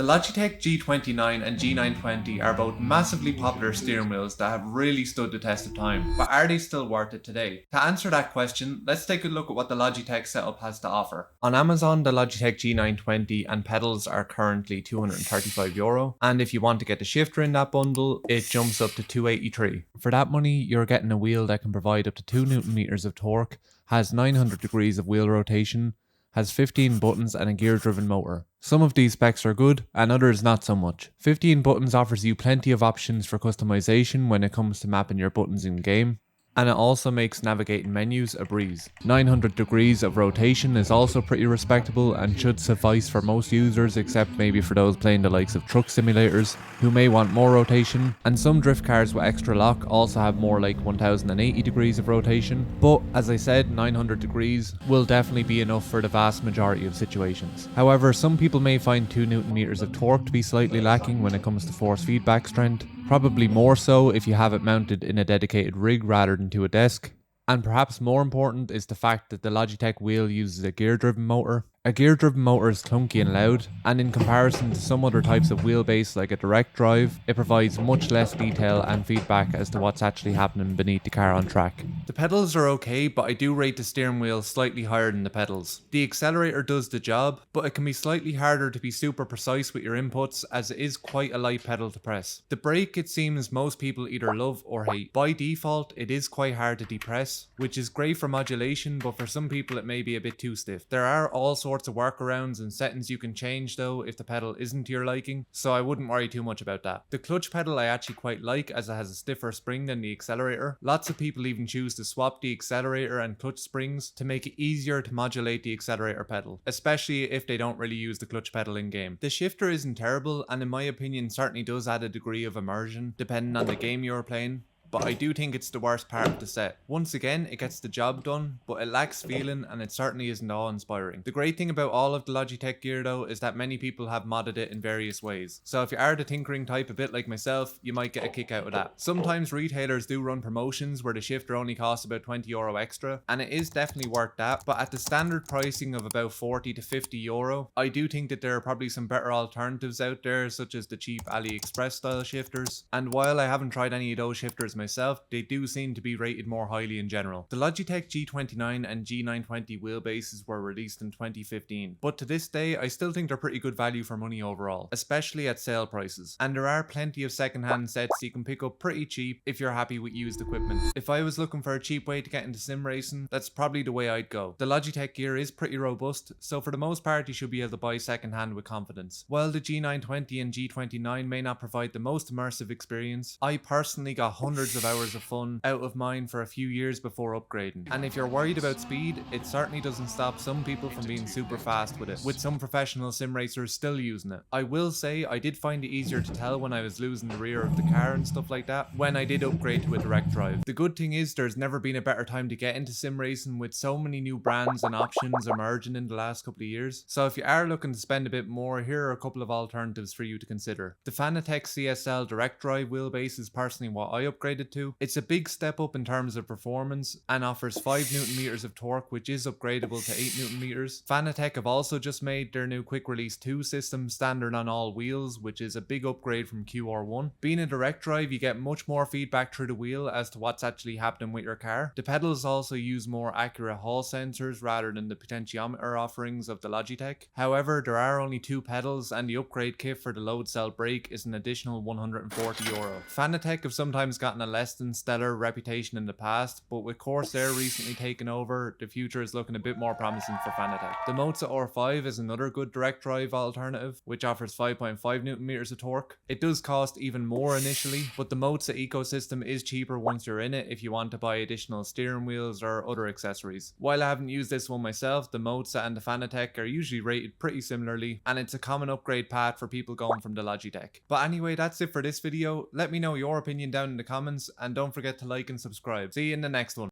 The Logitech G29 and G920 are both massively popular steering wheels that have really stood the test of time, but are they still worth it today? To answer that question, let's take a look at what the Logitech setup has to offer. On Amazon, the Logitech G920 and pedals are currently €235, and if you want to get the shifter in that bundle, it jumps up to €283. For that money, you're getting a wheel that can provide up to 2 Nm of torque, has 900 degrees of wheel rotation, has 15 buttons and a gear-driven motor. Some of these specs are good, and others not so much. 15 buttons offers you plenty of options for customization when it comes to mapping your buttons in game, and it also makes navigating menus a breeze. 900 degrees of rotation is also pretty respectable and should suffice for most users, except maybe for those playing the likes of truck simulators who may want more rotation, and some drift cars with extra lock also have more like 1080 degrees of rotation, but as I said, 900 degrees will definitely be enough for the vast majority of situations. However, some people may find 2 Nm of torque to be slightly lacking when it comes to force feedback strength, probably more so if you have it mounted in a dedicated rig rather than to a desk. And perhaps more important is the fact that the Logitech wheel uses a gear-driven motor. A gear-driven motor is clunky and loud, and in comparison to some other types of wheelbase like a direct drive, it provides much less detail and feedback as to what's actually happening beneath the car on track. The pedals are okay, but I do rate the steering wheel slightly higher than the pedals. The accelerator does the job, but it can be slightly harder to be super precise with your inputs as it is quite a light pedal to press. The brake, it seems most people either love or hate. By default, it is quite hard to depress, which is great for modulation, but for some people it may be a bit too stiff. There are all sorts of workarounds and settings you can change though if the pedal isn't to your liking, so I wouldn't worry too much about that. The clutch pedal I actually quite like as it has a stiffer spring than the accelerator. Lots of people even choose to swap the accelerator and clutch springs to make it easier to modulate the accelerator pedal, especially if they don't really use the clutch pedal in game. The shifter isn't terrible, and in my opinion certainly does add a degree of immersion depending on the game you're playing, but I do think it's the worst part of the set. Once again, it gets the job done, but it lacks feeling and it certainly isn't awe-inspiring. The great thing about all of the Logitech gear though is that many people have modded it in various ways. So if you are the tinkering type a bit like myself, you might get a kick out of that. Sometimes retailers do run promotions where the shifter only costs about €20 extra, and it is definitely worth that, but at the standard pricing of about €40 to €50, I do think that there are probably some better alternatives out there, such as the cheap AliExpress style shifters, and while I haven't tried any of those shifters myself, they do seem to be rated more highly in general. The Logitech G29 and G920 wheelbases were released in 2015, but to this day I still think they're pretty good value for money overall, especially at sale prices, and there are plenty of second-hand sets you can pick up pretty cheap if you're happy with used equipment. If I was looking for a cheap way to get into sim racing, that's probably the way I'd go. The Logitech gear is pretty robust, so for the most part you should be able to buy second-hand with confidence. While the G920 and G29 may not provide the most immersive experience, I personally got hundreds of hours of fun out of mine for a few years before upgrading, and if you're worried about speed, it certainly doesn't stop some people from being super fast with it, with some professional sim racers still using it. I will say I did find it easier to tell when I was losing the rear of the car and stuff like that when I did upgrade to a direct drive. The good thing is there's never been a better time to get into sim racing with so many new brands and options emerging in the last couple of years, so if you are looking to spend a bit more, here are a couple of alternatives for you to consider. The Fanatec CSL direct drive wheelbase is personally what I upgraded to. It's a big step up in terms of performance and offers 5 Nm of torque, which is upgradable to 8 Nm. Fanatec have also just made their new quick release 2 system standard on all wheels, which is a big upgrade from QR1. Being a direct drive, you get much more feedback through the wheel as to what's actually happening with your car. The pedals also use more accurate hall sensors rather than the potentiometer offerings of the Logitech. However, there are only 2 pedals, and the upgrade kit for the load cell brake is an additional €140. Fanatec have sometimes gotten a less than stellar reputation in the past, but with Corsair recently taken over, the future is looking a bit more promising for Fanatec. The Mozart R5 is another good direct drive alternative, which offers 5.5 Nm of torque. It does cost even more initially, but the Mozart ecosystem is cheaper once you're in it if you want to buy additional steering wheels or other accessories. While I haven't used this one myself, the Mozart and the Fanatec are usually rated pretty similarly, and it's a common upgrade path for people going from the Logitech. But anyway, that's it for this video. Let me know your opinion down in the comments, and don't forget to like and subscribe. See you in the next one.